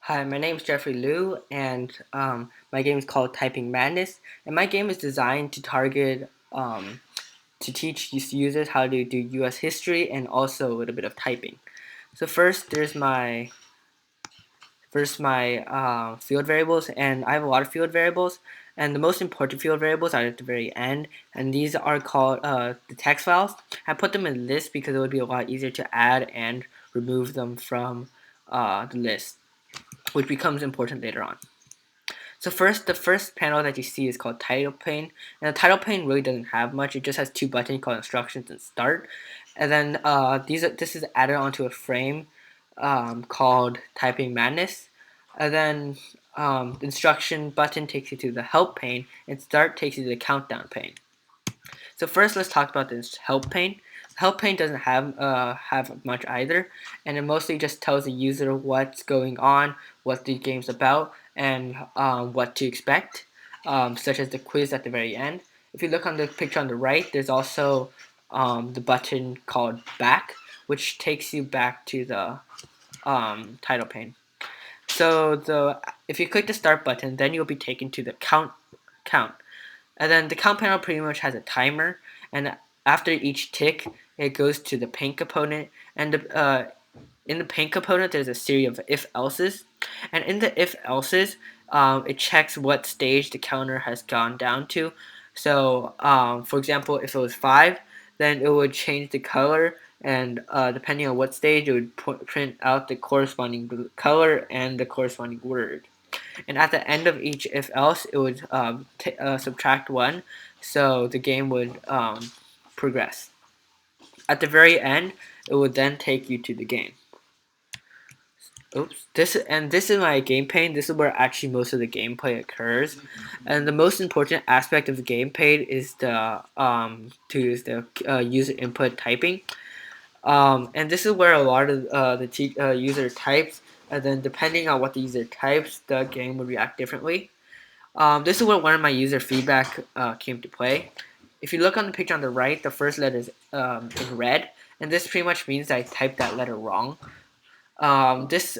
Hi, my name is Jeffrey Liu, and my game is called Typing Madness. And my game is designed to target to teach users how to do U.S. history and also a little bit of typing. So there's my field variables, and I have a lot of field variables. And the most important field variables are at the very end, and these are called the text files. I put them in lists because it would be a lot easier to add and remove them from the list, which becomes important later on. So the first panel that you see is called title pane, and the title pane really doesn't have much. It just has two buttons called instructions and start, and then this is added onto a frame called Typing Madness, and then the instruction button takes you to the help pane, and start takes you to the countdown pane. So first, let's talk about this help pane. Help pane doesn't have much either, and it mostly just tells the user what's going on, what the game's about, and what to expect, such as the quiz at the very end. If you look on the picture on the right, there's also the button called back, which takes you back to the title pane. So if you click the start button, then you'll be taken to the count. And then the count panel pretty much has a timer, and after each tick, it goes to the paint component. And in the paint component, there's a series of if-elses, and in the if-elses, it checks what stage the counter has gone down to. So, for example, if it was 5, then it would change the color, and depending on what stage, it would print out the corresponding color and the corresponding word. And at the end of each if else, it would subtract 1, so the game would progress. At the very end, it would then take you to the game. Oops. This is my game pane. This is where actually most of the gameplay occurs, and the most important aspect of the game pane is the user input typing. And this is where a lot of the user types, and then depending on what the user types, the game will react differently. This is where one of my user feedback came to play. If you look on the picture on the right, the first letter is in red, and this pretty much means I typed that letter wrong. This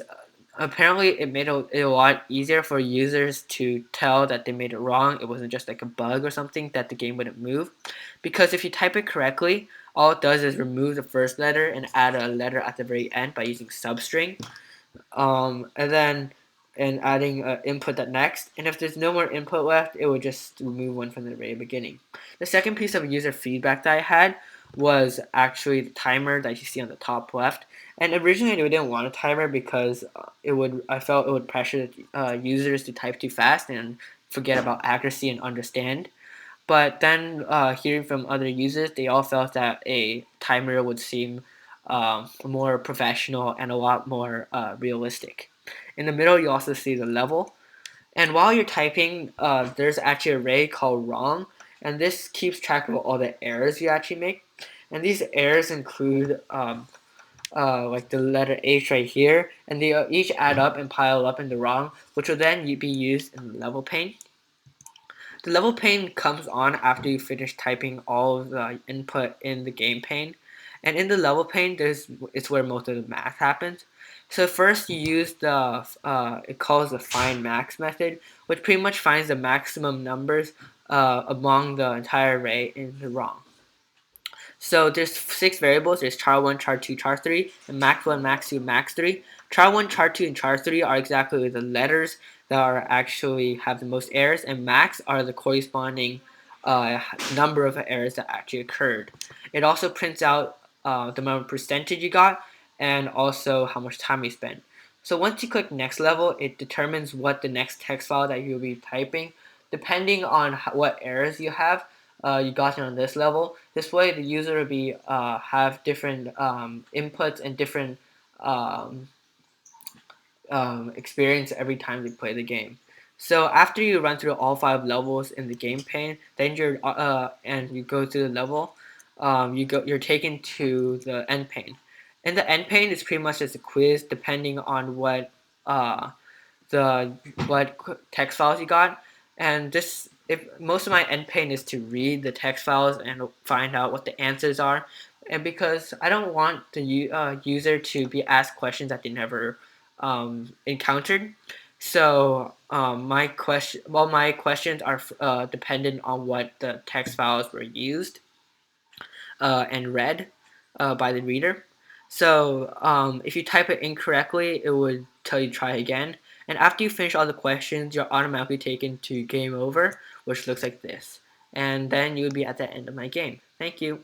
apparently it made it a lot easier for users to tell that they made it wrong. It wasn't just like a bug or something that the game wouldn't move, because if you type it correctly, all it does is remove the first letter and add a letter at the very end by using substring, and then adding input that next. And if there's no more input left, it would just remove one from the very beginning. The second piece of user feedback that I had was actually the timer that you see on the top left. And originally, we didn't want a timer because I felt it would pressure users to type too fast and forget about accuracy and understand. But then hearing from other users, they all felt that a timer would seem more professional and a lot more realistic. In the middle, you also see the level. And while you're typing, there's actually an array called wrong, and this keeps track of all the errors you actually make. And these errors include like the letter H right here, and they each add up and pile up in the wrong, which will then be used in the level pane. The level pane comes on after you finish typing all of the input in the game pane. And in the level pane, it's where most of the math happens. So first you use it calls the find max method, which pretty much finds the maximum numbers among the entire array in the wrong. So there's 6 variables. There's char1, char2, char3, and max1, max2, max3. Char1, char2, and char3 are exactly the letters that are actually have the most errors, and max are the corresponding number of errors that actually occurred. It also prints out the amount of percentage you got and also how much time you spent. So once you click next level, it determines what the next text file that you'll be typing. Depending on what errors you have, you got it on this level. This way, the user will be have different inputs and different um, experience every time they play the game. So after you run through all 5 levels in the game pane, then you go through the level, you're taken to the end pane. And the end pane is pretty much just a quiz, depending on uh, the what text files you got. And this, if most of my end pane is to read the text files and find out what the answers are, and because I don't want the user to be asked questions that they never encountered. So my questions are dependent on what the text files were used and read by the reader. So if you type it incorrectly, it would tell you try again. And after you finish all the questions, you're automatically taken to game over, which looks like this. And then you would be at the end of my game. Thank you.